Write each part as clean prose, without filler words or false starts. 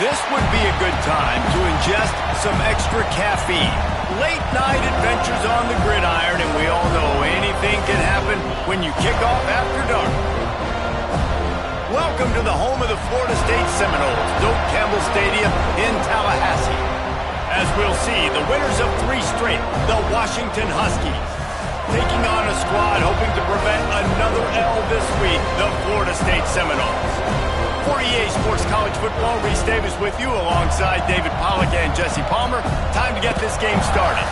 This would be a good time to ingest some extra caffeine. Late night adventures on the gridiron, and we all know anything can happen when you kick off after dark. Welcome to the home of the Florida State Seminoles, Doak Campbell Stadium in Tallahassee. As we'll see, the winners of 3 straight, the Washington Huskies, taking on a squad hoping to prevent another L this week, the Florida State Seminoles. For EA Sports College Football, Reese Davis with you alongside David Pollack and Jesse Palmer. Time to get this game started.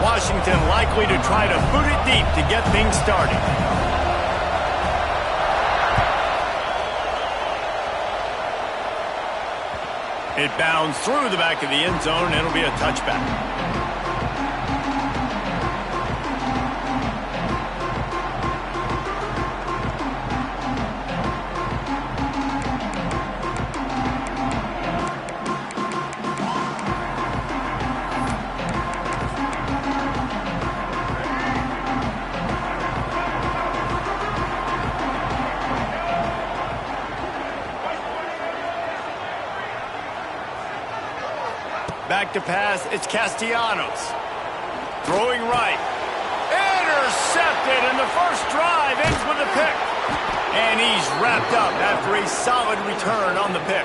Washington likely to try to boot it deep to get things started. It bounds through the back of the end zone, and it'll be a touchback. Back to pass, it's Castellanos. Throwing right. Intercepted, and the first drive ends with a pick. And he's wrapped up after a solid return on the pick.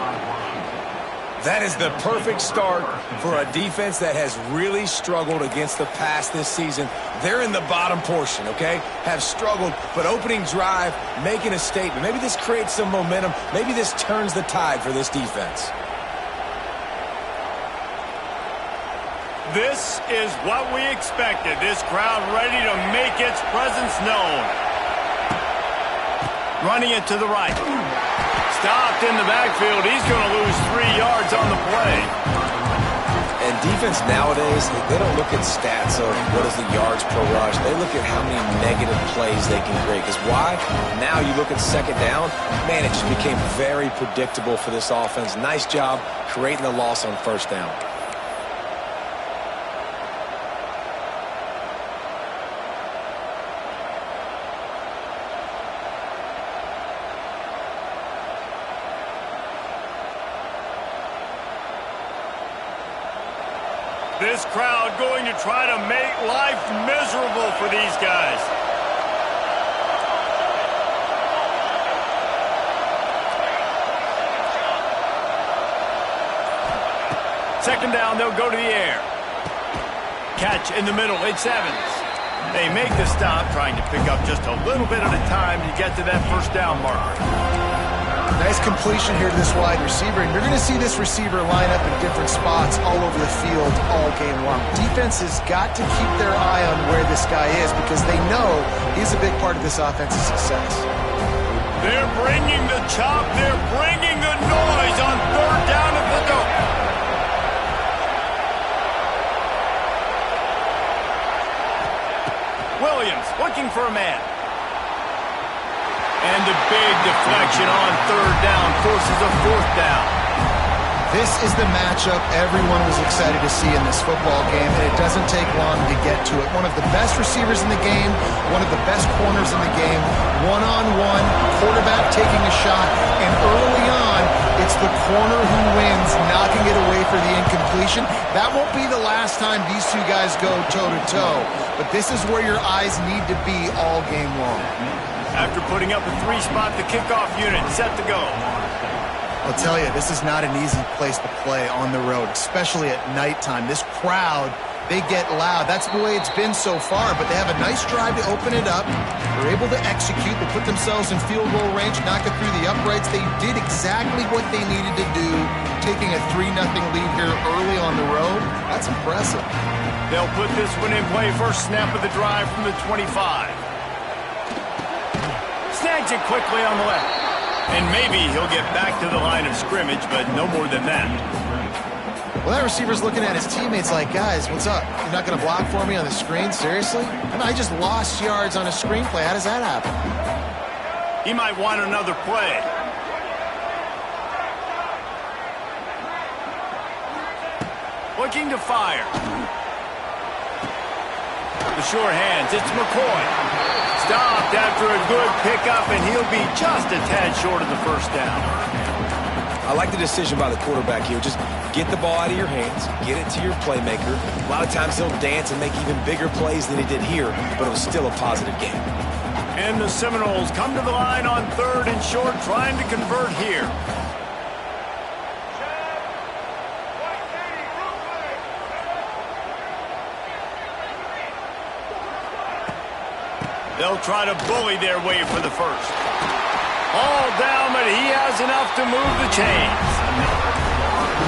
That is the perfect start for a defense that has really struggled against the pass this season. They're in the bottom portion, okay? Have struggled, but opening drive, making a statement. Maybe this creates some momentum. Maybe this turns the tide for this defense. This is what we expected. This crowd ready to make its presence known. Running it to the right. Stopped in the backfield. He's going to lose 3 yards on the play. And defense nowadays, they don't look at stats of what is the yards per rush. They look at how many negative plays they can create. Because why? Now you look at second down. Man, it just became very predictable for this offense. Nice job creating the loss on first down. This crowd going to try to make life miserable for these guys. Second down, they'll go to the air. Catch in the middle, it's Evans. They make the stop, trying to pick up just a little bit at a time to get to that first down marker. Nice completion here to this wide receiver, and you're going to see this receiver line up in different spots all over the field all game long. Defense has got to keep their eye on where this guy is because they know he's a big part of this offense's success. They're bringing the chop. They're bringing the noise on third down at the Doak. Williams looking for a man. And the big deflection on third down forces a fourth down. This is the matchup everyone was excited to see in this football game, and it doesn't take long to get to it. One of the best receivers in the game, one of the best corners in the game, one-on-one, quarterback taking a shot, and early on, it's the corner who wins, knocking it away for the incompletion. That won't be the last time these two guys go toe-to-toe, but this is where your eyes need to be all game long. After putting up a 3-spot, the kickoff unit set to go. I'll tell you, this is not an easy place to play on the road, especially at nighttime. This crowd, they get loud. That's the way it's been so far, but they have a nice drive to open it up. They're able to execute. They put themselves in field goal range, knock it through the uprights. They did exactly what they needed to do, taking a 3-0 lead here early on the road. That's impressive. They'll put this one in play first snap of the drive from the 25. Snags it quickly on the left. And maybe he'll get back to the line of scrimmage, but no more than that. Well, that receiver's looking at his teammates like, guys, what's up? You're not going to block for me on the screen? Seriously? And I just lost yards on a screenplay. How does that happen? He might want another play. Looking to fire. the sure hands. It's McCoy. Stopped after a good pickup, and he'll be just a tad short of the first down. I like the decision by the quarterback here. Just get the ball out of your hands, get it to your playmaker. A lot of times he'll dance and make even bigger plays than he did here, but it was still a positive game. And the Seminoles come to the line on 3rd and short, trying to convert here. They'll try to bully their way for the first. All down, but he has enough to move the chains.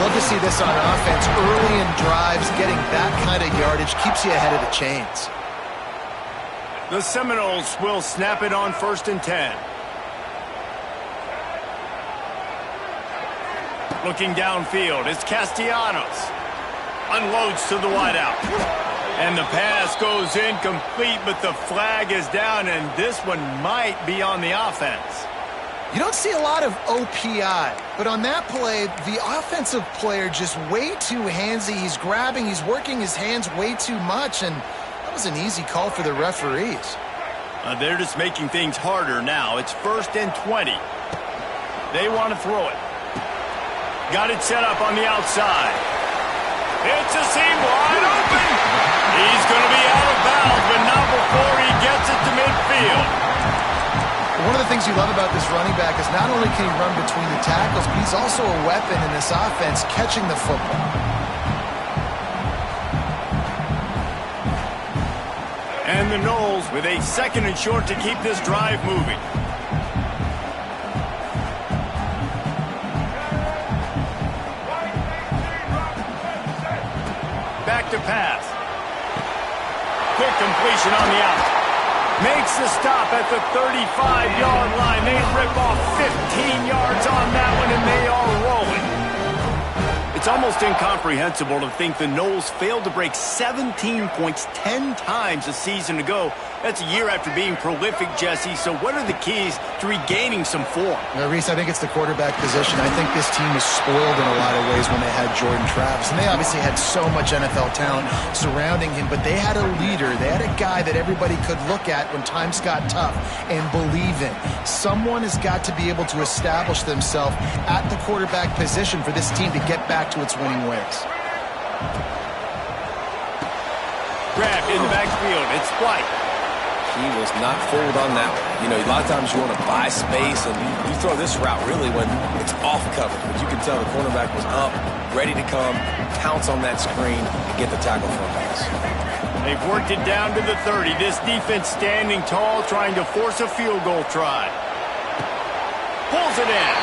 Love to see this on offense. Early in drives, getting that kind of yardage keeps you ahead of the chains. The Seminoles will snap it on 1st and 10. Looking downfield, it's Castellanos. Unloads to the wideout. And the pass goes incomplete, but the flag is down, and this one might be on the offense. You don't see a lot of OPI, but on that play, the offensive player just way too handsy. He's grabbing, he's working his hands way too much, and that was an easy call for the referees. They're just making things harder now. It's 1st and 20. They want to throw it. Got it set up on the outside. It's a seam wide open. He's going to be out of bounds, but not before he gets it to midfield. One of the things you love about this running back is not only can he run between the tackles, but he's also a weapon in this offense catching the football. And the Noles with a 2nd and short to keep this drive moving. Back to pass. Quick completion on the out. Makes the stop at the 35-yard line. They rip off 15 yards on that one, and they are rolling. It's almost incomprehensible to think the Noles failed to break 17 points 10 times a season ago. That's a year after being prolific, Jesse. So what are the keys to regaining some form? Reese, I think it's the quarterback position. I think this team was spoiled in a lot of ways when they had Jordan Travis. And they obviously had so much NFL talent surrounding him, but they had a leader. They had a guy that everybody could look at when times got tough and believe in. Someone has got to be able to establish themselves at the quarterback position for this team to get back to its winning ways. Grabbed in the backfield. It's White. He was not fooled on that one. You know, a lot of times you want to buy space, and you throw this route really when it's off coverage. But you can tell the cornerback was up, ready to come, pounce on that screen, and get the tackle for a pass. They've worked it down to the 30. This defense standing tall, trying to force a field goal try. Pulls it in.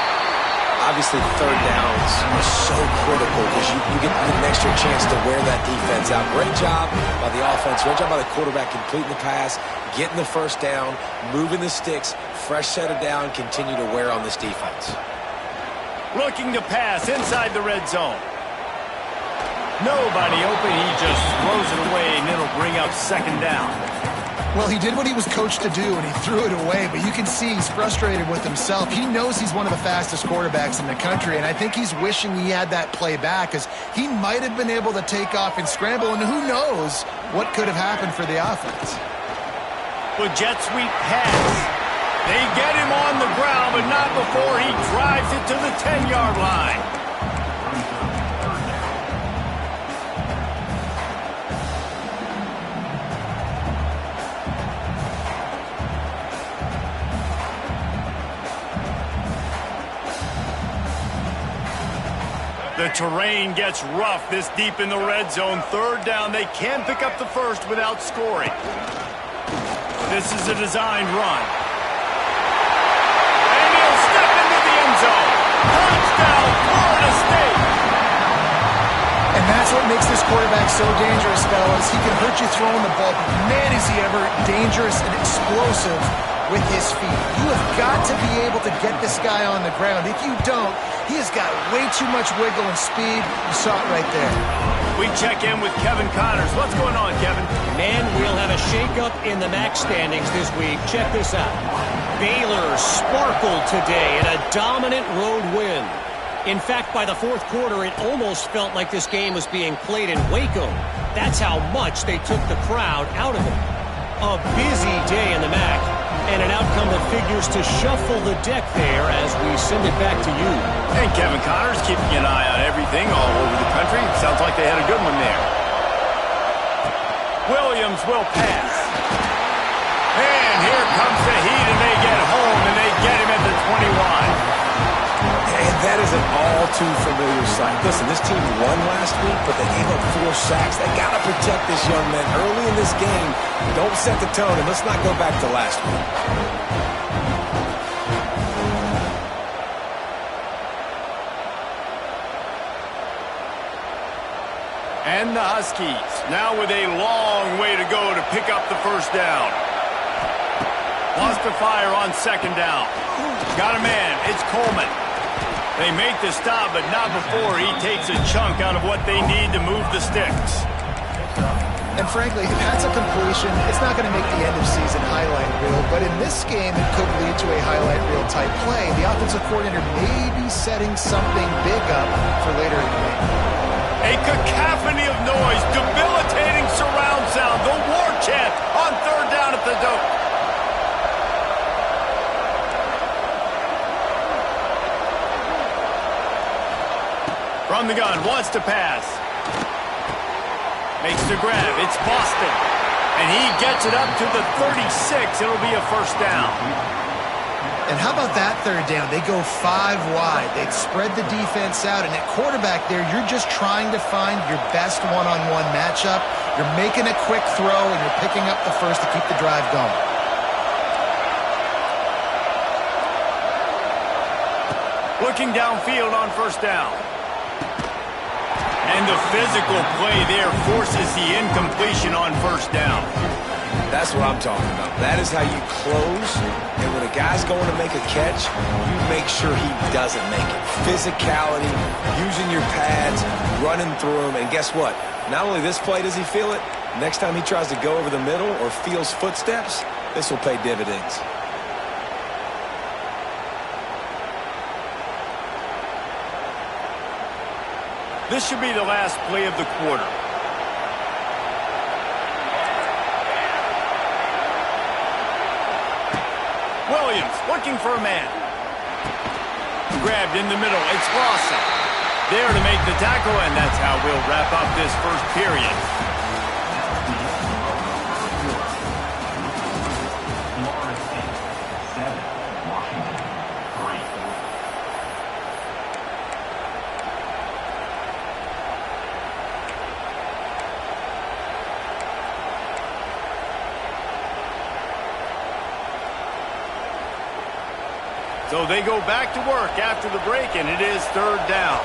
Obviously, 3rd downs are so critical because you get an extra chance to wear that defense out. Great job by the offense. Great job by the quarterback completing the pass, getting the 1st down, moving the sticks, fresh set of down, continue to wear on this defense. Looking to pass inside the red zone. Nobody open. He just throws it away, and it'll bring up 2nd down. Well, he did what he was coached to do, and he threw it away, but you can see he's frustrated with himself. He knows he's one of the fastest quarterbacks in the country, and I think he's wishing he had that play back, because he might have been able to take off and scramble, and who knows what could have happened for the offense. With jet sweep pass. They get him on the ground, but not before he drives it to the 10-yard line. The terrain gets rough this deep in the red zone. 3rd down. They can pick up the first without scoring. This is a designed run. And he'll step into the end zone. Touchdown, Florida State. And that's what makes this quarterback so dangerous, fellas. He can hurt you throwing the ball, but man, is he ever dangerous and explosive with his feet. You have got to be able to get this guy on the ground. If you don't, he has got way too much wiggle and speed. You saw it right there. We check in with Kevin Connors. What's going on, Kevin? Man, we'll have a shakeup in the MAC standings this week. Check this out. Baylor sparkled today in a dominant road win. In fact, by the fourth quarter, it almost felt like this game was being played in Waco. That's how much they took the crowd out of it. A busy day in the MAC, and an outcome that figures to shuffle the deck there as we send it back to you. And Kevin Connors keeping an eye on everything all over the country. Sounds like they had a good one there. Williams will pass. And here comes the heat, and they get home, and they get him at the 21. And that is an all-too-familiar sight. Listen, this team won last week, but they gave up 4 sacks. They got to protect this young man early in this game. Don't set the tone, and let's not go back to last week. And the Huskies, now with a long way to go to pick up the first down. Lost to fire on second down. Got a man. It's Coleman. They make the stop, but not before he takes a chunk out of what they need to move the sticks. And frankly, if that's a completion, it's not going to make the end-of-season highlight reel. But in this game, it could lead to a highlight reel type play. The offensive coordinator may be setting something big up for later in the game. A cacophony of noise, debilitating surround sound, the war chant on third down at the dope. From the gun, wants to pass. Makes the grab, it's Boston. And he gets it up to the 36, it'll be a first down. And how about that third down? They go 5 wide. They'd spread the defense out, and at quarterback there, you're just trying to find your best one-on-one matchup. You're making a quick throw, and you're picking up the first to keep the drive going. Looking downfield on first down. And the physical play there forces the incompletion on first down. That's what I'm talking about. That is how you close. And when a guy's going to make a catch, you make sure he doesn't make it. Physicality, using your pads, running through him. And guess what? Not only this play does he feel it, next time he tries to go over the middle or feels footsteps, this will pay dividends. This should be the last play of the quarter. Williams looking for a man. Grabbed in the middle. It's Lawson. There to make the tackle, and that's how we'll wrap up this first period. So they go back to work after the break, and it is third down.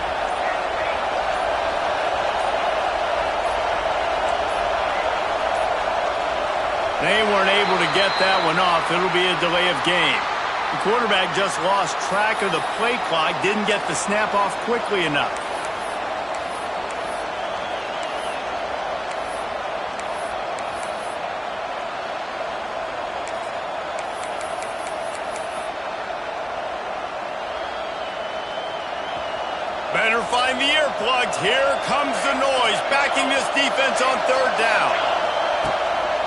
They weren't able to get that one off. It'll be a delay of game. The quarterback just lost track of the play clock, didn't get the snap off quickly enough. Better find the earplugs. Here comes the noise, backing this defense on third down.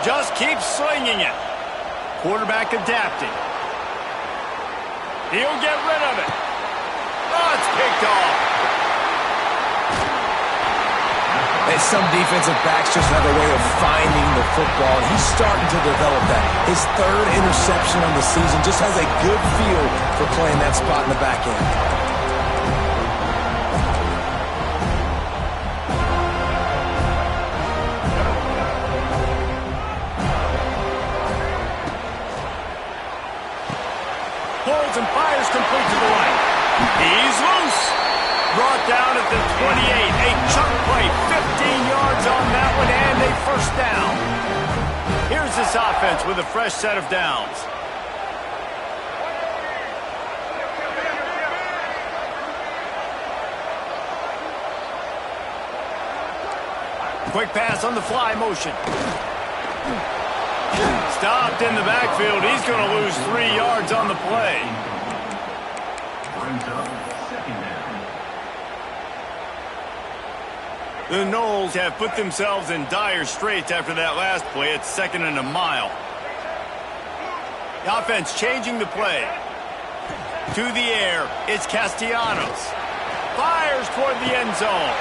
Just keep slinging it. Quarterback adapting. He'll get rid of it. Oh, it's picked off. And some defensive backs just have a way of finding the football. He's starting to develop that. His third interception on the season just has a good feel for playing that spot in the back end. Holds and fires complete to the right. He's loose. Brought down at the 28. A chunk play. 15 yards on that one and a first down. Here's this offense with a fresh set of downs. Quick pass on the fly motion. Stopped in the backfield. He's going to lose 3 yards on the play. The Knowles have put themselves in dire straits after that last play. It's 2nd and a mile. The offense changing the play. To the air, it's Castellanos. Fires toward the end zone.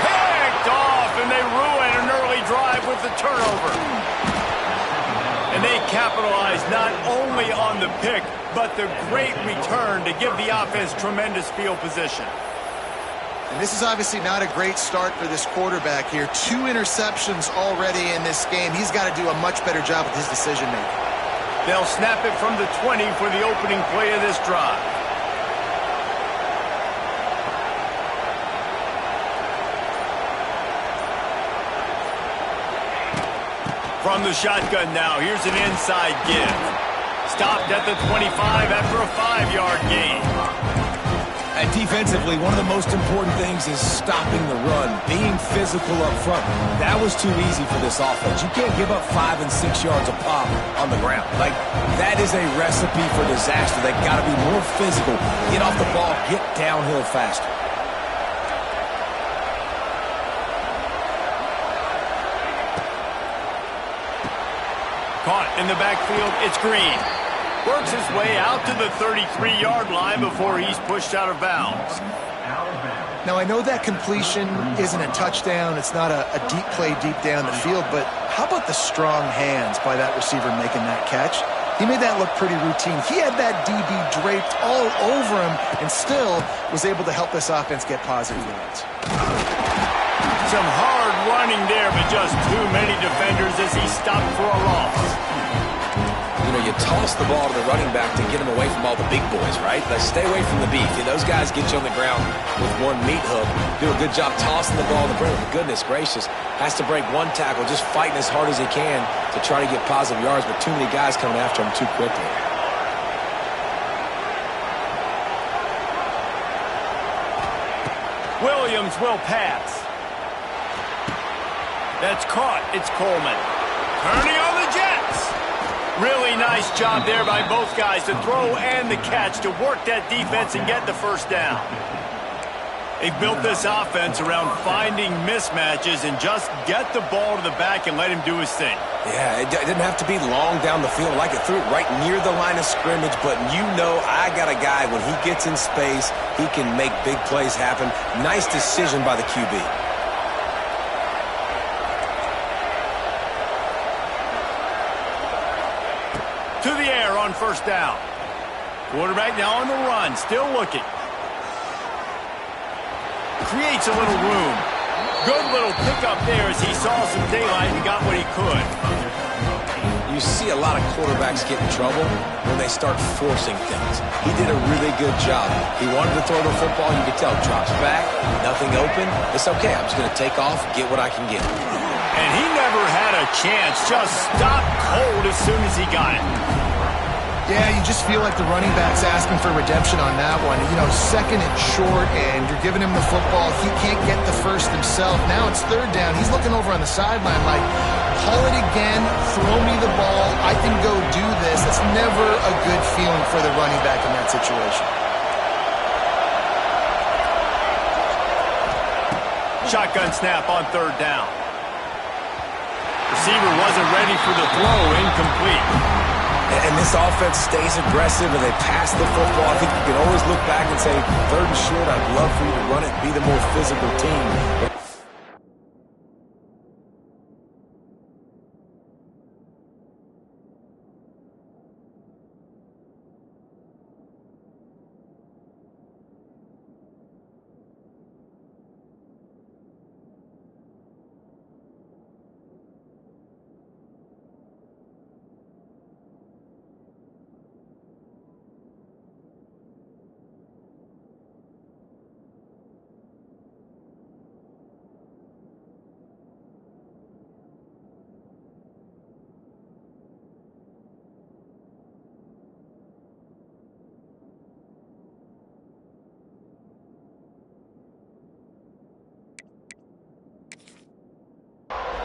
Picked off, and they ruin an early drive with the turnover. And they capitalize not only on the pick, but the great return to give the offense tremendous field position. And this is obviously not a great start for this quarterback here. 2 interceptions already in this game. He's got to do a much better job with his decision-making. They'll snap it from the 20 for the opening play of this drive. From the shotgun now, here's an inside give. Stopped at the 25 after a 5-yard gain. And defensively, one of the most important things is stopping the run, being physical up front. That was too easy for this offense. You can't give up 5 and 6 yards a pop on the ground. Like, that is a recipe for disaster. They got to be more physical, get off the ball, get downhill faster. Caught in the backfield, it's Green. Works his way out to the 33-yard line before he's pushed out of bounds. Now, I know that completion isn't a touchdown. It's not a deep play deep down the field, but how about the strong hands by that receiver making that catch? He made that look pretty routine. He had that DB draped all over him and still was able to help this offense get positive yards. Some hard running there, but just too many defenders as he stopped for a loss. You know, you toss the ball to the running back to get him away from all the big boys, right? Like, stay away from the beef. Those guys get you on the ground with one meat hook. Do a good job tossing the ball to the ground. Goodness gracious. Has to break one tackle, just fighting as hard as he can to try to get positive yards, but too many guys coming after him too quickly. Williams will pass. That's caught. It's Coleman. Turning on the Jets. Really nice job there by both guys to throw and the catch to work that defense and get the first down. They've built this offense around finding mismatches and just get the ball to the back and let him do his thing. Yeah, it didn't have to be long down the field. Like, it threw it right near the line of scrimmage, but you know I got a guy, when he gets in space, he can make big plays happen. Nice decision by the QB. To the air on first down. Quarterback now on the run, still looking. Creates a little room. Good little pickup there as he saw some daylight and got what he could. You see a lot of quarterbacks get in trouble when they start forcing things. He did a really good job. He wanted to throw the football. You could tell, drops back, nothing open. It's okay. I'm just going to take off, get what I can get. And he never had a chance. Just stopped cold as soon as he got it. Yeah, you just feel like the running back's asking for redemption on that one. You know, 2nd and short, and you're giving him the football. He can't get the first himself. Now it's 3rd down. He's looking over on the sideline like, call it again, throw me the ball, I can go do this. That's never a good feeling for the running back in that situation. Shotgun snap on 3rd down. Receiver wasn't ready for the throw, incomplete. And this offense stays aggressive and they pass the football. I think you can always look back and say, 3rd and short, I'd love for you to run it, be the more physical team.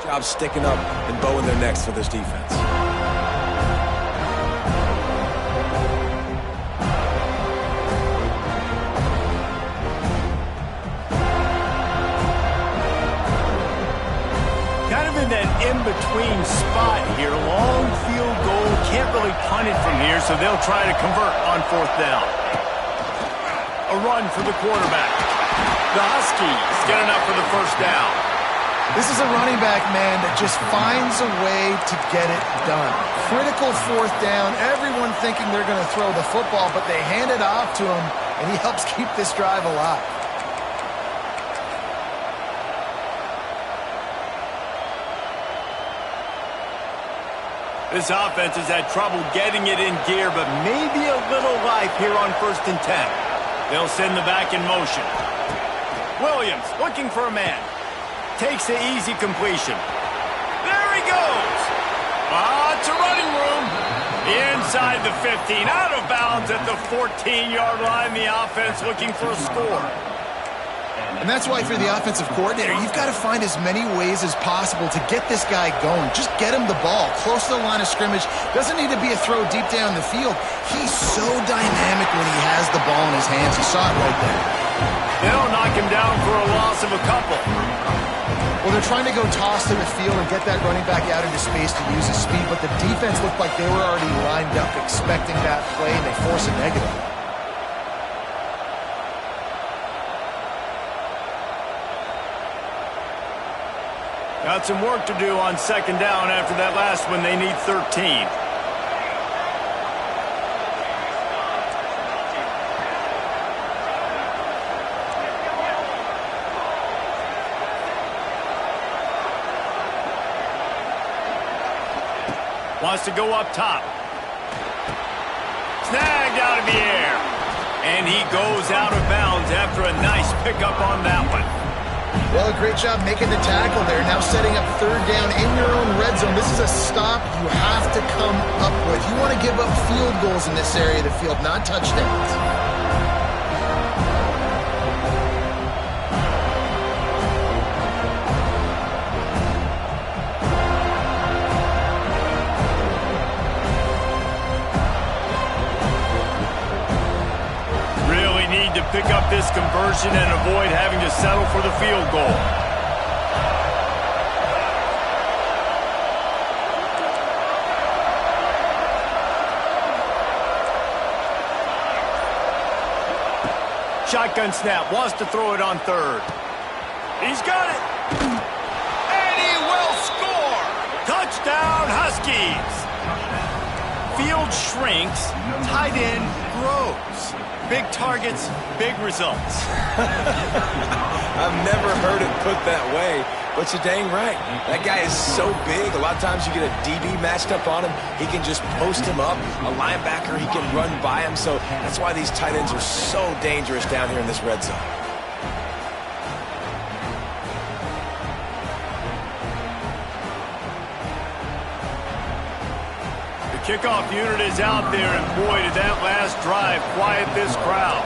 Job sticking up and bowing their necks for this defense. in-between spot here. Long field goal. Can't really punt it from here, so they'll try to convert on 4th down. A run for the quarterback. The Huskies get enough for the 1st down. This is a running back, man, that just finds a way to get it done. Critical 4th down. Everyone thinking they're going to throw the football, but they hand it off to him, and he helps keep this drive alive. This offense has had trouble getting it in gear, but maybe a little life here on 1st and 10. They'll send the back in motion. Williams looking for a man. Takes the easy completion. There he goes. It's a running room. Inside the 15. Out of bounds at the 14-yard line. The offense looking for a score. And that's why, if you're the offensive coordinator, you've got to find as many ways as possible to get this guy going. Just get him the ball close to the line of scrimmage. Doesn't need to be a throw deep down the field. He's so dynamic when he has the ball in his hands. You saw it right there. They'll knock him down for a loss of a couple. Well, they're trying to go toss to the field and get that running back out into space to use his speed, but the defense looked like they were already lined up expecting that play, and they force a negative. Got some work to do on 2nd down after that last one. They need 13. Wants to go up top. Snagged out of the air. And he goes out of bounds after a nice pickup on that one. Well, a great job making the tackle there. Now setting up 3rd down in your own red zone. This is a stop you have to come up with. You want to give up field goals in this area of the field, not touchdowns. To pick up this conversion and avoid having to settle for the field goal. Shotgun snap, wants to throw it on 3rd. He's got it. And he will score. Touchdown, Huskies. Field shrinks, tight end grows. Big targets, big results. I've never heard it put that way, but you're dang right. That guy is so big. A lot of times you get a DB matched up on him. He can just post him up. A linebacker, he can run by him. So that's why these tight ends are so dangerous down here in this red zone. Kickoff unit is out there, and boy, did that last drive quiet this crowd.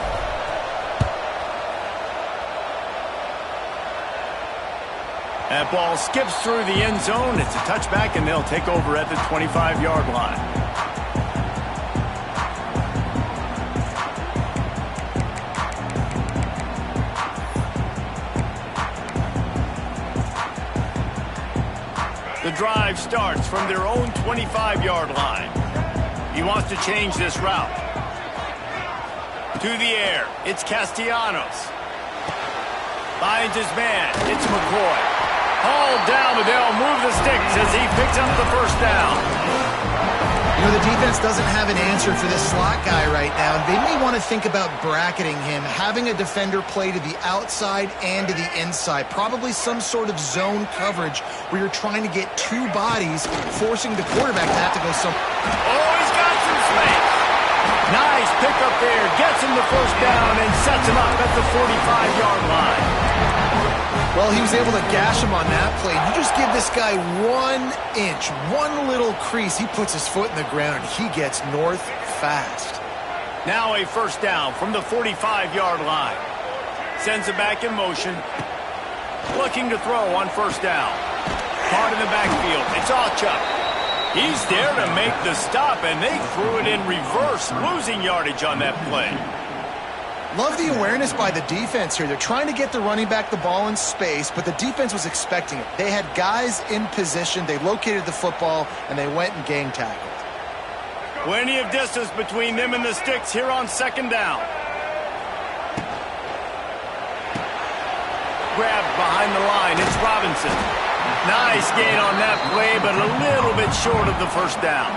That ball skips through the end zone. It's a touchback, and they'll take over at the 25-yard line. The drive starts from their own 25-yard line. He wants to change this route. To the air, it's Castellanos. Finds his man, it's McCoy. Hauled down, but they'll move the sticks as he picks up the 1st down. You know, the defense doesn't have an answer for this slot guy right now. They may want to think about bracketing him, having a defender play to the outside and to the inside. Probably some sort of zone coverage where you're trying to get 2 bodies, forcing the quarterback to have to go some. Oh, he's got some space. Nice pickup there. Gets him the 1st down and sets him up at the 45-yard line. Well, he was able to gash him on that play. You just give this guy 1 inch, one little crease. He puts his foot in the ground. He gets north fast. Now a 1st down from the 45-yard line. Sends it back in motion. Looking to throw on 1st down. Caught in the backfield. It's Allchuck. He's there to make the stop, and they threw it in reverse, losing yardage on that play. Love the awareness by the defense here. They're trying to get the running back the ball in space, but the defense was expecting it. They had guys in position. They located the football, and they went and gang tackled. Plenty of distance between them and the sticks here on second down. Grabbed behind the line. It's Robinson. Nice gain on that play, but a little bit short of the first down.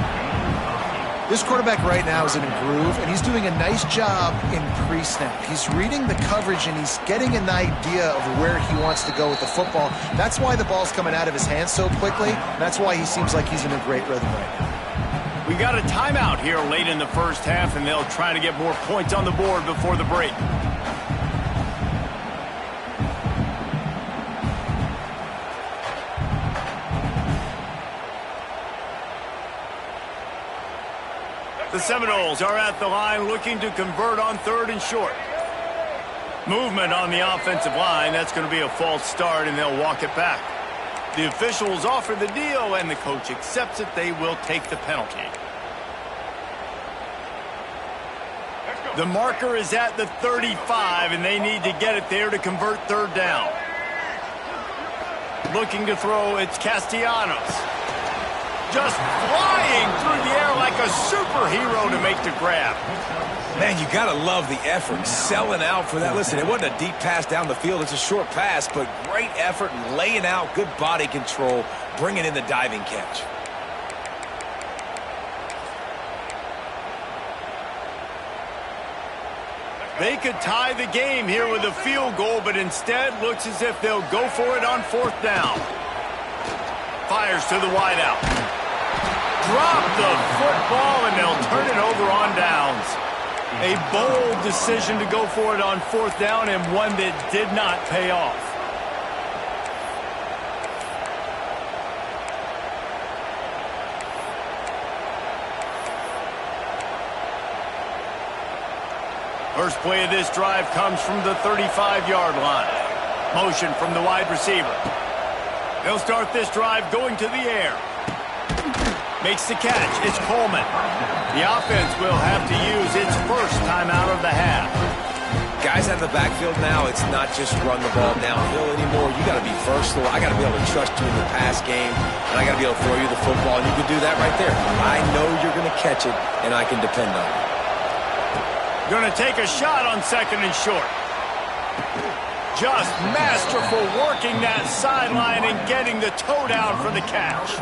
This quarterback right now is in a groove, and he's doing a nice job in pre-snap. He's reading the coverage, and he's getting an idea of where he wants to go with the football. That's why the ball's coming out of his hands so quickly. That's why he seems like he's in a great rhythm right now. We got a timeout here late in the first half, and they'll try to get more points on the board before the break. The Seminoles are at the line looking to convert on third and short. Movement on the offensive line. That's going to be a false start, and they'll walk it back. The officials offer the deal, and the coach accepts it. They will take the penalty. The marker is at the 35, and they need to get it there to convert third down. Looking to throw, it's Castellanos. Just flying through the air like a superhero to make the grab. Man, you got to love the effort, selling out for that. Listen, it wasn't a deep pass down the field. It's a short pass, but great effort and laying out, good body control, bringing in the diving catch. They could tie the game here with a field goal, but instead looks as if they'll go for it on fourth down. Fires to the wideout. Drop the football, and they'll turn it over on downs. A bold decision to go for it on fourth down, and one that did not pay off. First play of this drive comes from the 35-yard line. Motion from the wide receiver. They'll start this drive going to the air. Makes the catch. It's Coleman. The offense will have to use its first timeout of the half. Guys out of the backfield now, it's not just run the ball downhill anymore. You got to be versatile. I got to be able to trust you in the pass game, and I got to be able to throw you the football, and you can do that right there. I know you're going to catch it, and I can depend on it. Going to take a shot on second and short. Just masterful working that sideline and getting the toe down for the catch.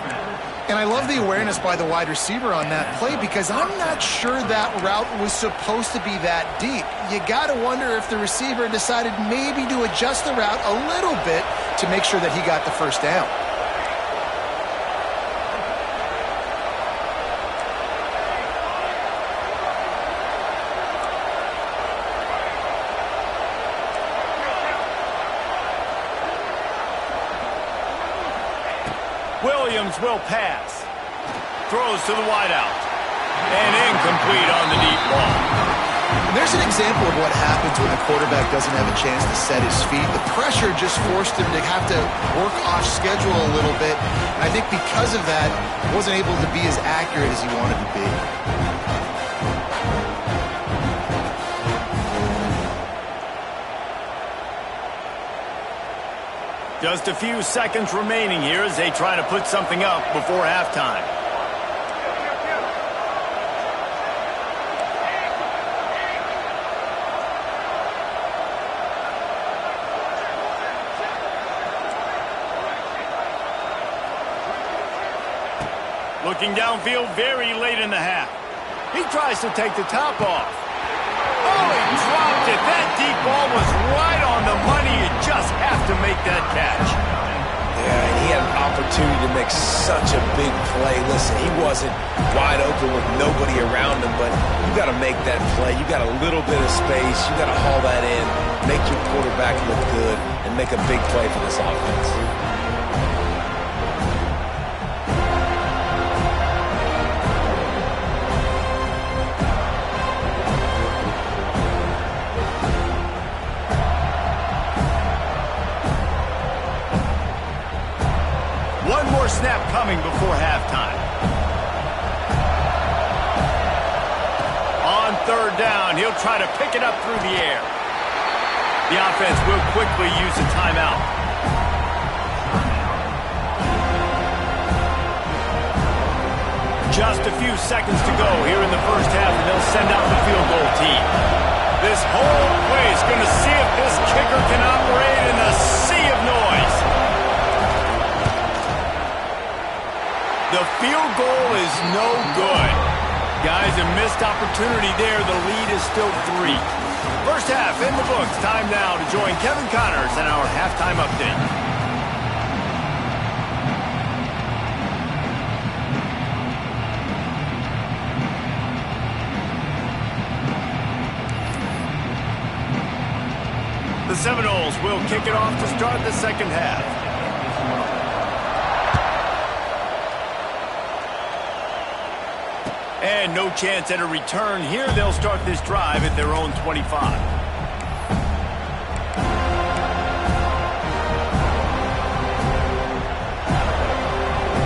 And I love the awareness by the wide receiver on that play because I'm not sure that route was supposed to be that deep. You got to wonder if the receiver decided maybe to adjust the route a little bit to make sure that he got the first down. Williams will pass. Throws to the wideout. And incomplete on the deep ball. And there's an example of what happens when a quarterback doesn't have a chance to set his feet. The pressure just forced him to have to work off schedule a little bit. And I think because of that, he wasn't able to be as accurate as he wanted to be. Just a few seconds remaining here as they try to put something up before halftime. Looking downfield very late in the half. He tries to take the top off. Oh, he dropped it. That deep ball was right on the money. You just have to make that catch. Yeah, and he had an opportunity to make such a big play. Listen, he wasn't wide open with nobody around him, but you got to make that play. You got a little bit of space. You got to haul that in, make your quarterback look good, and make a big play for this offense. Snap coming before halftime. On third down. He'll try to pick it up through the air. The offense will quickly use a timeout. Just a few seconds to go here in the first half, and they'll send out the field goal team. This whole play is going to see if this kicker can operate in a sea of noise. The field goal is no good. Guys, a missed opportunity there. The lead is still 3. First half in the books. Time now to join Kevin Connors in our halftime update. The Seminoles will kick it off to start the second half. And no chance at a return here. They'll start this drive at their own 25.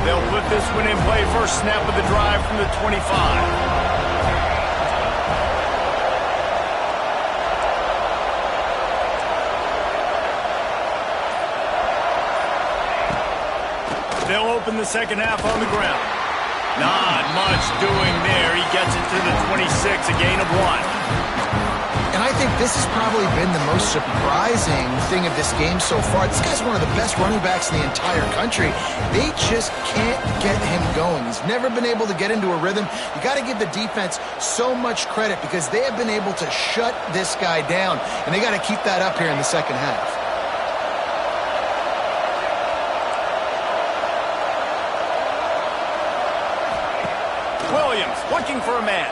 They'll put this one in play. First snap of the drive from the 25. They'll open the second half on the ground. Not much doing there. He gets it to the 26, a gain of 1. And I think this has probably been the most surprising thing of this game so far. This guy's one of the best running backs in the entire country. They just can't get him going. He's never been able to get into a rhythm. You got to give the defense so much credit because they have been able to shut this guy down, and they got to keep that up here in the second half. Williams looking for a man.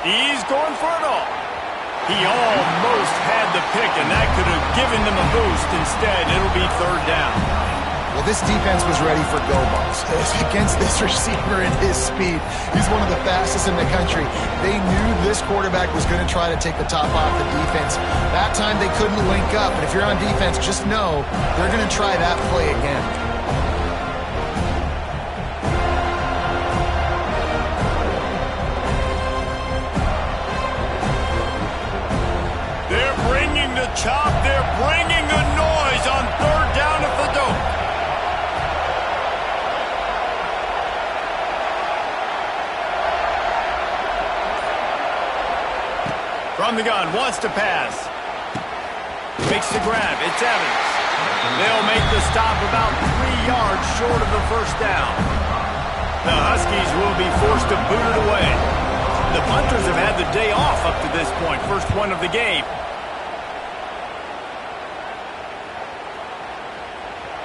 He's going for it all. He almost had the pick, and that could have given them a boost. Instead, it'll be third down. Well, this defense was ready for go balls. Against this receiver and his speed, he's one of the fastest in the country. They knew this quarterback was going to try to take the top off the defense. That time they couldn't link up, but if you're on defense, just know they're going to try that play again. Chop, they're bringing the noise on third down at the Doak. From the gun, wants to pass. Makes the grab, it's Evans. They'll make the stop about 3 yards short of the first down. The Huskies will be forced to boot it away. The punters have had the day off up to this point, first one of the game.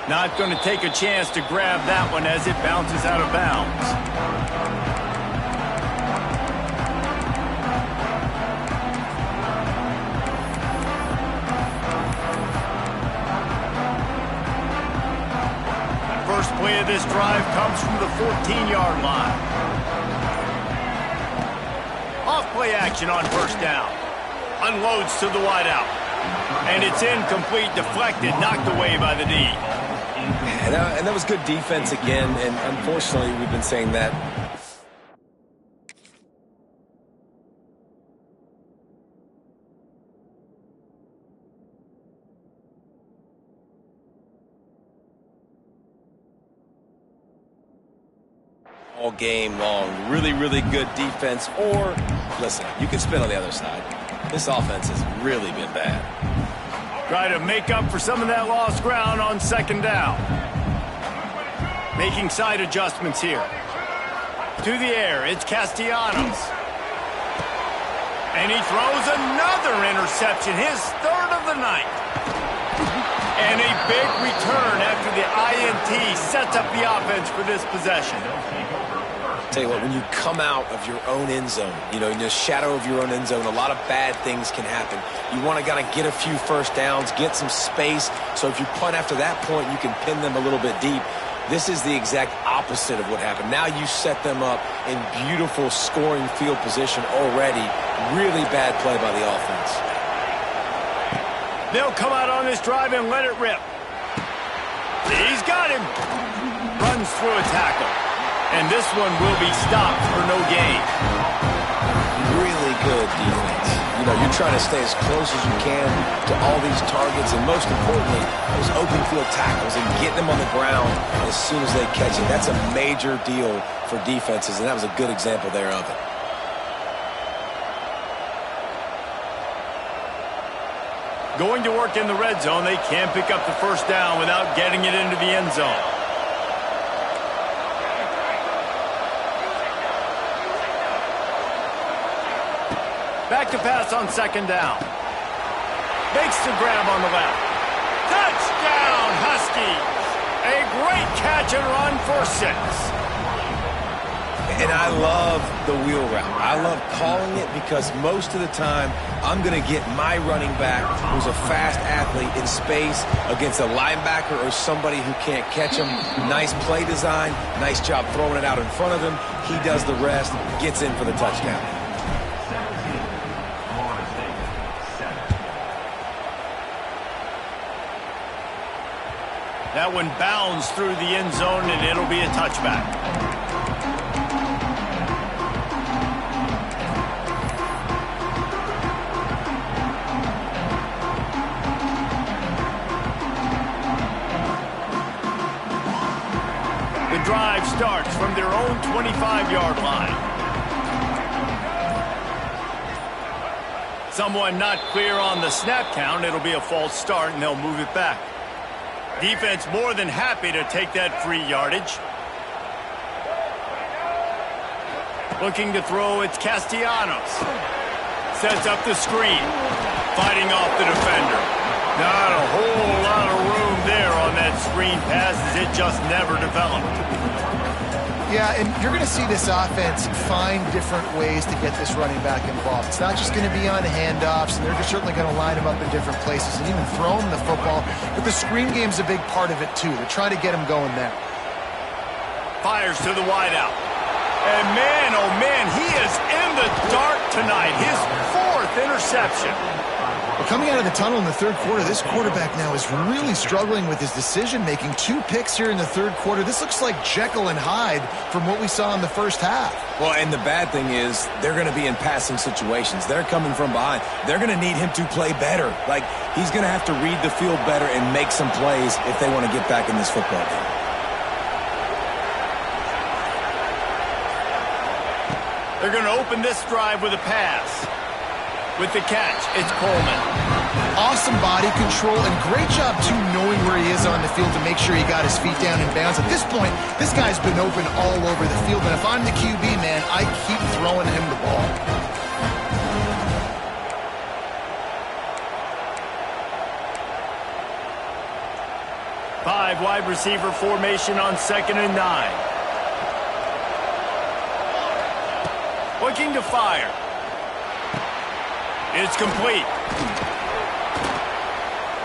Not going to take a chance to grab that one as it bounces out of bounds. First play of this drive comes from the 14-yard line. Off play action on first down. Unloads to the wideout. And it's incomplete, deflected, knocked away by the D. And that was good defense again, and unfortunately, we've been saying that. All game long. Really, really good defense. Or, listen, you can spin on the other side. This offense has really been bad. Try to make up for some of that lost ground on second down. Making side adjustments here. To the air, it's Castellanos. And he throws another interception, his third of the night. And a big return after the INT sets up the offense for this possession. Tell you what, when you come out of your own end zone, in the shadow of your own end zone, a lot of bad things can happen. You want to kind of get a few first downs, get some space, so if you punt after that point, you can pin them a little bit deep. This is the exact opposite of what happened. Now you set them up in beautiful scoring field position already. Really bad play by the offense. They'll come out on this drive and let it rip. He's got him. Runs through a tackle. And this one will be stopped for no gain. Really good defense. You know, you're trying to stay as close as you can to all these targets, and most importantly, those open field tackles and get them on the ground as soon as they catch it. That's a major deal for defenses, and that was a good example there of it. Going to work in the red zone, they can't pick up the first down without getting it into the end zone. Back to pass on second down. Makes the grab on the left. Touchdown, Huskies! A great catch and run for 6. And I love the wheel route. I love calling it because most of the time I'm going to get my running back, who's a fast athlete, in space against a linebacker or somebody who can't catch him. Nice play design, nice job throwing it out in front of him. He does the rest, gets in for the touchdown. That one bounds through the end zone, and it'll be a touchback. The drive starts from their own 25-yard line. Someone not clear on the snap count. It'll be a false start, and they'll move it back. Defense more than happy to take that free yardage. Looking to throw, it's Castellanos. Sets up the screen. Fighting off the defender. Not a whole lot of room there on that screen pass as it just never developed. Yeah, and you're going to see this offense find different ways to get this running back involved. It's not just going to be on handoffs, and they're certainly going to line him up in different places and even throw him the football. But the screen game's a big part of it, too. They're trying to get him going there. Fires to the wideout. And man, oh man, he is in the dark tonight. His 4th interception. Well, coming out of the tunnel in the third quarter, this quarterback now is really struggling with his decision-making. 2 picks here in the third quarter. This looks like Jekyll and Hyde from what we saw in the first half. Well, and the bad thing is they're going to be in passing situations. They're coming from behind. They're going to need him to play better. Like, he's going to have to read the field better and make some plays if they want to get back in this football game. They're going to open this drive with a pass. With the catch, it's Coleman. Awesome body control and great job, too, knowing where he is on the field to make sure he got his feet down in bounds. At this point, this guy's been open all over the field, and if I'm the QB, man, I keep throwing him the ball. Five wide receiver formation on 2nd and 9. Looking to fire. It's complete.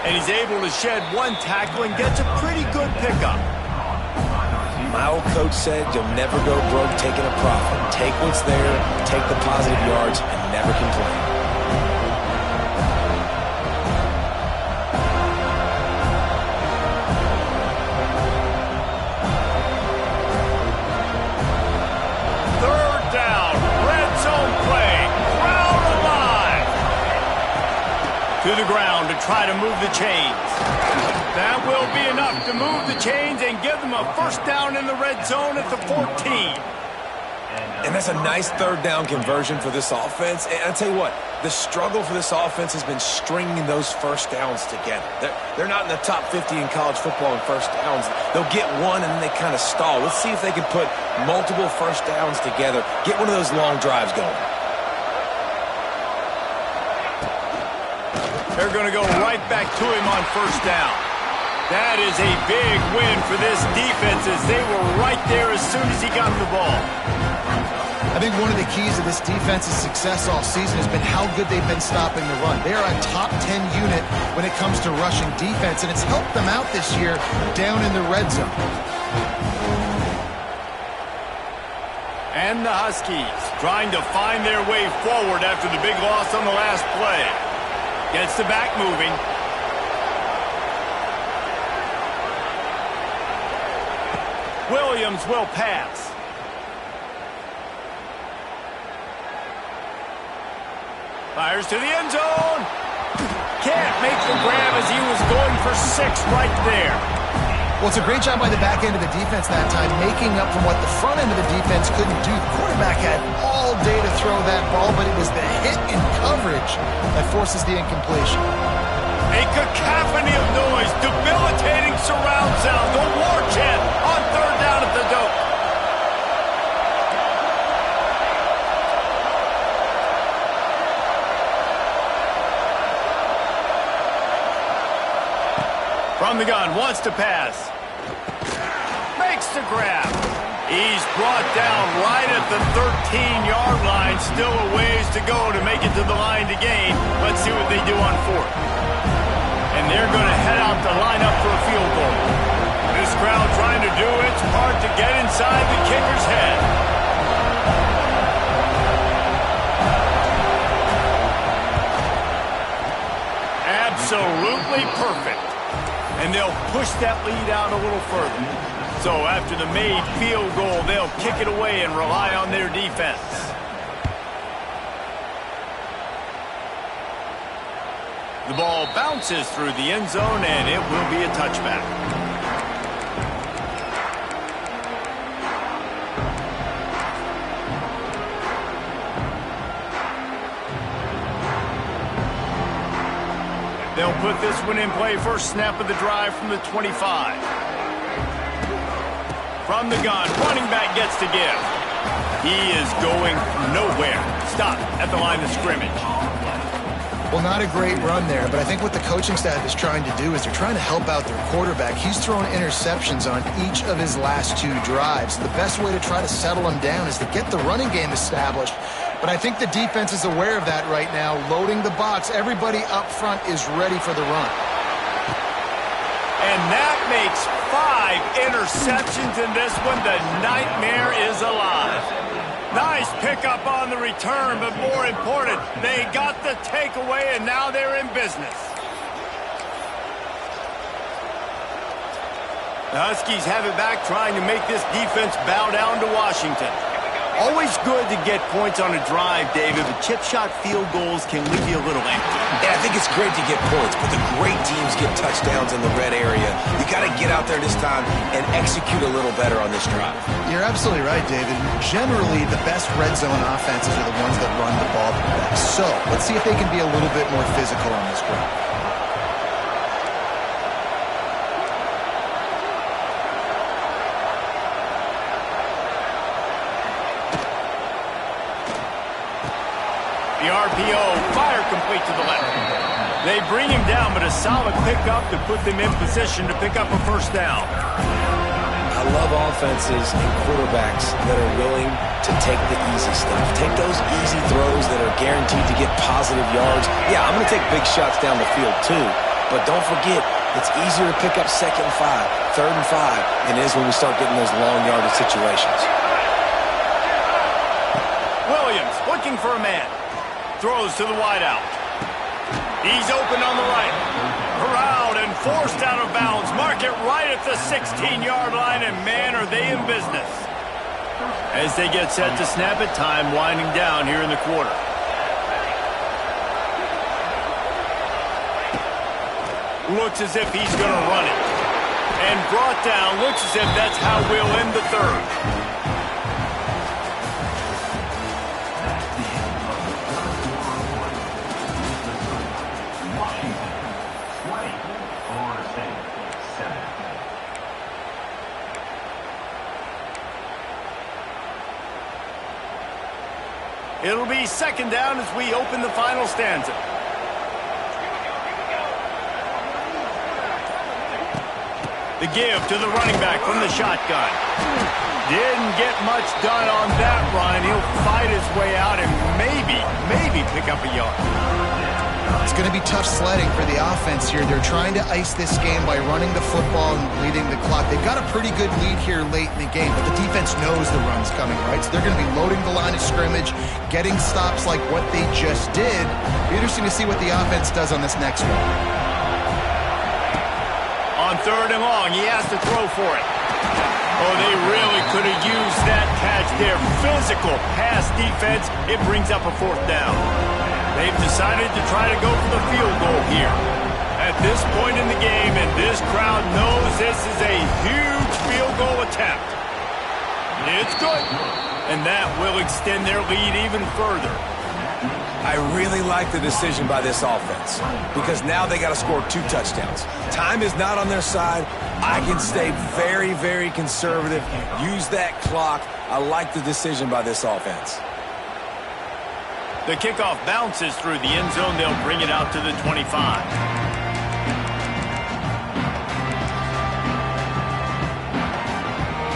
And he's able to shed 1 tackle and gets a pretty good pickup. My old coach said you'll never go broke taking a profit. Take what's there, take the positive yards, and never complain. To the ground to try to move the chains. That will be enough to move the chains and give them a first down in the red zone at the 14. And that's a nice 3rd down conversion for this offense. And I'll tell you what, the struggle for this offense has been stringing those first downs together. They're not in the top 50 in college football in first downs. They'll get one and then they kind of stall. Let's see if they can put multiple first downs together, get one of those long drives going. They're going to go right back to him on first down. That is a big win for this defense as they were right there as soon as he got the ball. I think one of the keys to this defense's success all season has been how good they've been stopping the run. They are a top 10 unit when it comes to rushing defense, and it's helped them out this year down in the red zone. And the Huskies trying to find their way forward after the big loss on the last play. Gets the back moving. Williams will pass. Fires to the end zone. Can't make the grab as he was going for 6 right there. Well, it's a great job by the back end of the defense that time, making up from what the front end of the defense couldn't do. The quarterback had all day to throw that ball, but it was the hit in coverage that forces the incompletion. A cacophony of noise, debilitating surround sound, the war chant on 3rd down at the dope. From the gun, wants to pass. Makes the grab. He's brought down right at the 13-yard line. Still a ways to go to make it to the line to gain. Let's see what they do on 4th. And they're going to head out to line up for a field goal. This crowd trying to do its part to get inside the kicker's head. Absolutely perfect. And they'll push that lead out a little further. So after the made field goal, they'll kick it away and rely on their defense. The ball bounces through the end zone, and it will be a touchback. They'll put this one in play. First snap of the drive from the 25. From the gun, running back gets to give. He is going nowhere. Stop at the line of scrimmage. Well, not a great run there, but I think what the coaching staff is trying to do is they're trying to help out their quarterback. He's thrown interceptions on each of his last 2 drives. The best way to try to settle him down is to get the running game established. But I think the defense is aware of that right now, loading the box. Everybody up front is ready for the run. And that makes 5 interceptions in this one. The nightmare is alive. Nice pickup on the return, but more important, they got the takeaway, and now they're in business. The Huskies have it back, trying to make this defense bow down to Washington. Always good to get points on a drive, David, but chip shot field goals can leave you a little empty. Yeah, I think it's great to get points, but the great teams get touchdowns in the red area. You got to get out there this time and execute a little better on this drive. You're absolutely right, David. Generally, the best red zone offenses are the ones that run the ball the best. So, let's see if they can be a little bit more physical on this drive. The RPO, fire complete to the left. They bring him down, but a solid pickup to put them in position to pick up a first down. I love offenses and quarterbacks that are willing to take the easy stuff. Take those easy throws that are guaranteed to get positive yards. Yeah, I'm going to take big shots down the field too, but don't forget, it's easier to pick up 2nd and 5, 3rd and 5 than it is when we start getting those long yardage situations. Williams looking for a man. Throws to the wideout. He's open on the right. Corralled and forced out of bounds. Mark it right at the 16-yard line, and man, are they in business. As they get set to snap it, time winding down here in the quarter. Looks as if he's going to run it. And brought down. Looks as if that's how we'll end the 3rd. It'll be 2nd down as we open the final stanza. The give to the running back from the shotgun. Didn't get much done on that run. He'll fight his way out and maybe pick up a yard. It's going to be tough sledding for the offense here. They're trying to ice this game by running the football and bleeding the clock. They've got a pretty good lead here late in the game, but the defense knows the run's coming, right? So they're going to be loading the line of scrimmage, getting stops like what they just did. It'll be interesting to see what the offense does on this next one. On 3rd and long, he has to throw for it. Oh, they really could have used that catch there. Physical pass defense. It brings up a 4th down. They've decided to try to go for the field goal here. At this point in the game, and this crowd knows this is a huge field goal attempt. It's good. And that will extend their lead even further. I really like the decision by this offense because now they got to score 2 touchdowns. Time is not on their side. I can stay very, very conservative. Use that clock. I like the decision by this offense. The kickoff bounces through the end zone. They'll bring it out to the 25.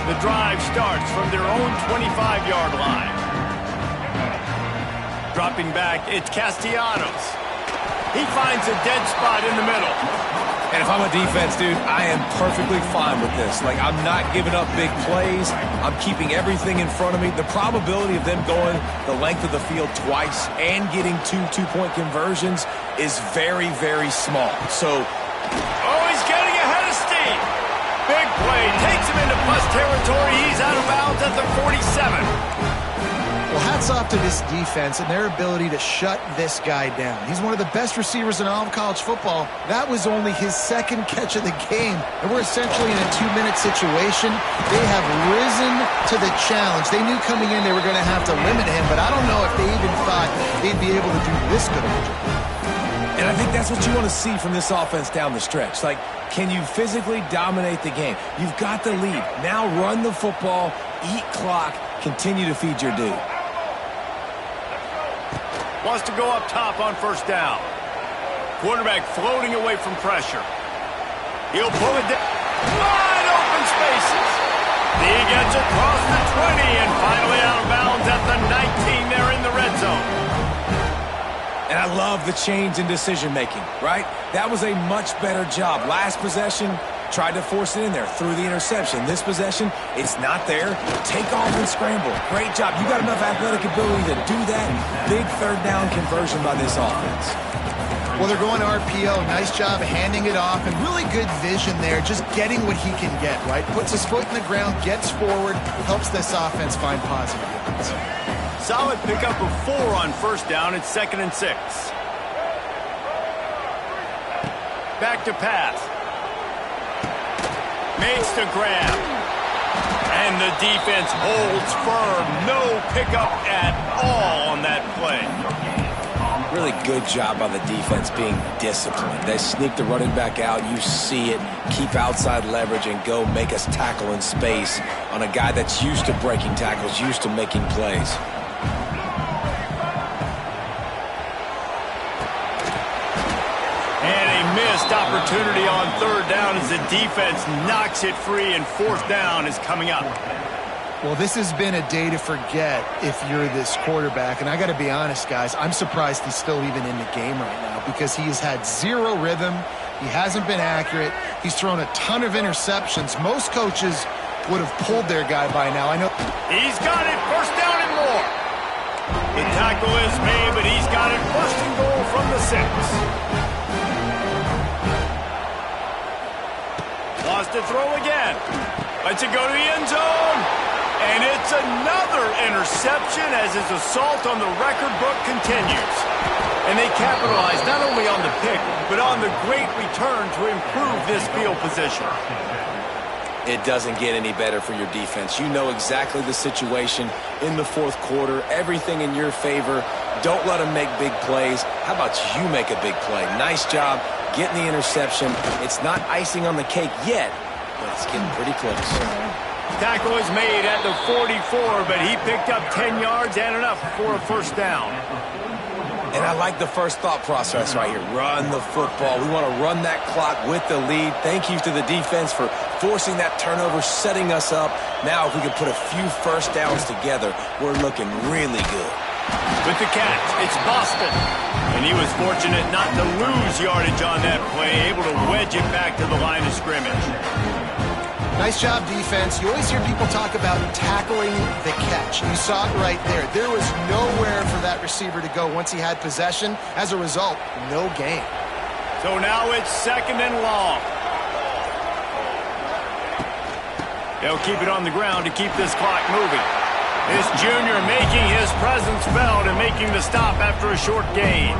The drive starts from their own 25-yard line. Dropping back, it's Castellanos. He finds a dead spot in the middle. And if I'm a defense, dude, I am perfectly fine with this. Like, I'm not giving up big plays. I'm keeping everything in front of me. The probability of them going the length of the field twice and getting 2 two-point conversions is very, very small. So, oh, he's getting ahead of steam. Big play, takes him into plus territory. He's out of bounds at the 47. Well, hats off to this defense and their ability to shut this guy down. He's one of the best receivers in all of college football. That was only his 2nd catch of the game, and we're essentially in a 2-minute situation. They have risen to the challenge. They knew coming in they were going to have to limit him, but I don't know if they even thought they'd be able to do this good of a job. and I think that's what you want to see from this offense down the stretch. Like, can you physically dominate the game? You've got the lead. Now run the football, eat clock, continue to feed your dude. Wants to go up top on first down. Quarterback floating away from pressure. He'll pull it down. Wide open spaces. He gets across the 20 and finally out of bounds at the 19 there in the red zone. And I love the change in decision-making, right? That was a much better job. Last possession, tried to force it in there, threw the interception. This possession, it's not there. Take off and scramble. Great job. You got enough athletic ability to do that. Big third down conversion by this offense. Well, they're going RPO. Nice job handing it off, and really good vision there, just getting what he can get, right? Puts his foot in the ground, gets forward, helps this offense find positive yards. Solid pickup of 4 on first down. It's 2nd and 6. Back to pass. Makes the grab. And the defense holds firm. No pickup at all on that play. Really good job by the defense being disciplined. They sneak the running back out. You see it. Keep outside leverage and go make us tackle in space on a guy that's used to breaking tackles, used to making plays. And a missed opportunity on third down as the defense knocks it free, and fourth down is coming up. Well, this has been a day to forget if you're this quarterback. And I got to be honest, guys, I'm surprised he's still even in the game right now because he has had zero rhythm. He hasn't been accurate. He's thrown a ton of interceptions. Most coaches would have pulled their guy by now. I know. He's got it. First down and more. The tackle is made, but he's got it. First and goal from the 6. Wants to throw again. Lets it go to the end zone. And it's another interception as his assault on the record book continues. And they capitalize not only on the pick, but on the great return to improve this field position. It doesn't get any better for your defense. You know exactly the situation in the fourth quarter. Everything in your favor. Don't let them make big plays. How about you make a big play? Nice job getting the interception. It's not icing on the cake yet, but it's getting pretty close. Tackle is made at the 44, but he picked up 10 yards and enough for a first down. And I like the first thought process right here. Run the football. We want to run that clock with the lead. Thank you to the defense for forcing that turnover, setting us up. Now if we can put a few first downs together, we're looking really good. With the catch, it's Boston. And he was fortunate not to lose yardage on that play, able to wedge it back to the line of scrimmage. Nice job, defense. You always hear people talk about tackling the catch. You saw it right there. There was nowhere for that receiver to go once he had possession. As a result, no gain. So now it's 2nd and long. They'll keep it on the ground to keep this clock moving. This junior making his presence felt and making the stop after a short gain.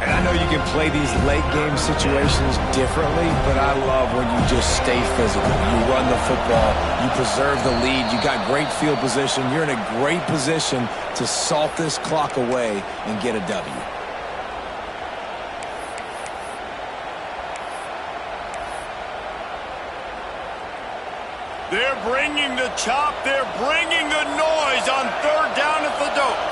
And I know you can play these late game situations differently, but I love when you just stay physical. You run the football, you preserve the lead, you got great field position. You're in a great position to salt this clock away and get a W. They're bringing the chop. They're bringing the noise on third down at the dope.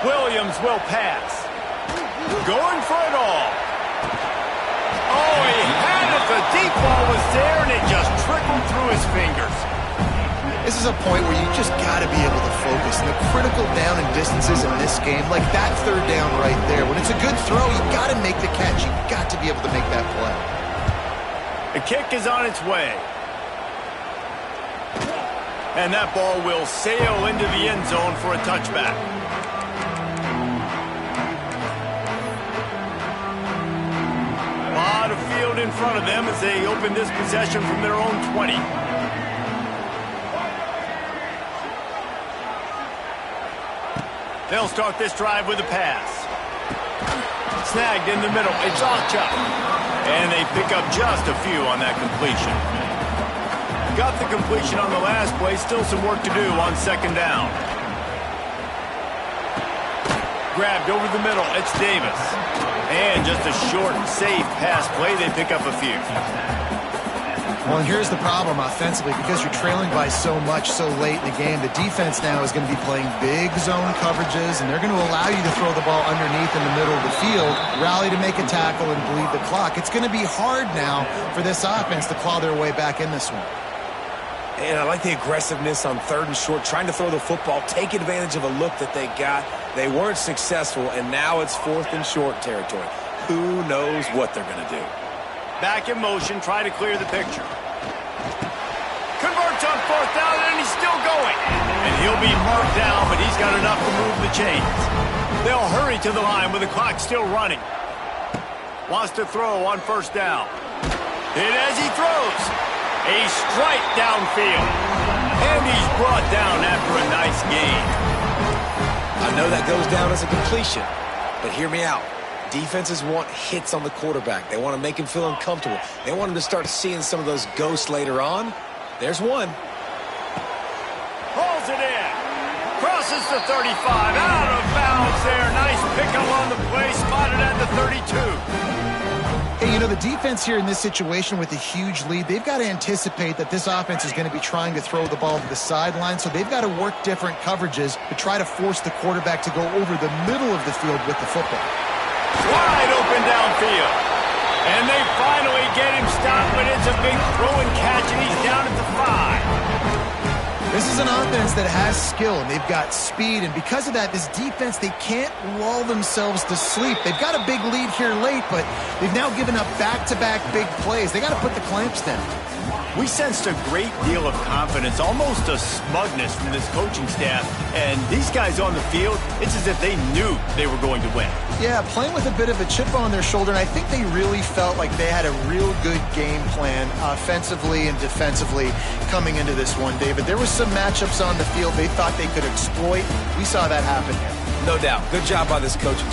Williams will pass. Going for it all. Oh, he had it. The deep ball was there, and it just trickled through his fingers. This is a point where you just got to be able to focus. And the critical down and distances in this game, like that third down right there, when it's a good throw, you got to make the catch. You got to be able to make that play. The kick is on its way. And that ball will sail into the end zone for a touchback. A lot of field in front of them as they open this possession from their own 20. They'll start this drive with a pass. Snagged in the middle. It's Ocha. And they pick up just a few on that completion. Got the completion on the last play. Still some work to do on second down. Grabbed over the middle. It's Davis. And just a short, safe pass play. They pick up a few. Well, and here's the problem offensively. Because you're trailing by so much so late in the game, the defense now is going to be playing big zone coverages, and they're going to allow you to throw the ball underneath in the middle of the field, rally to make a tackle, and bleed the clock. It's going to be hard now for this offense to claw their way back in this one. And I like the aggressiveness on third and short, trying to throw the football, take advantage of a look that they got. They weren't successful, and now it's fourth and short territory. Who knows what they're going to do? Back in motion, try to clear the picture. Converts on fourth down, and he's still going. And he'll be marked down, but he's got enough to move the chains. They'll hurry to the line with the clock still running. Wants to throw on first down. Hit as he throws. A strike downfield. And he's brought down after a nice gain. I know that goes down as a completion, but hear me out. Defenses want hits on the quarterback. They want to make him feel uncomfortable. They want him to start seeing some of those ghosts later on. There's one. Pulls it in. Crosses the 35. Out of bounds there. Nice pickup on the play. Spotted at the 32. Hey, you know, the defense here in this situation with a huge lead, they've got to anticipate that this offense is going to be trying to throw the ball to the sideline, so they've got to work different coverages to try to force the quarterback to go over the middle of the field with the football. Wide open downfield. And they finally get him stopped, but it's a big throw and catch, and he's down at the 5. This is an offense that has skill, and they've got speed, and because of that, this defense, they can't lull themselves to sleep. They've got a big lead here late, but they've now given up back-to-back big plays. They got to put the clamps down. We sensed a great deal of confidence, almost a smugness from this coaching staff. And these guys on the field, it's as if they knew they were going to win. Yeah, playing with a bit of a chip on their shoulder, and I think they really felt like they had a real good game plan offensively and defensively coming into this one, David. There were some matchups on the field they thought they could exploit. We saw that happen here. No doubt. Good job by this coaching staff.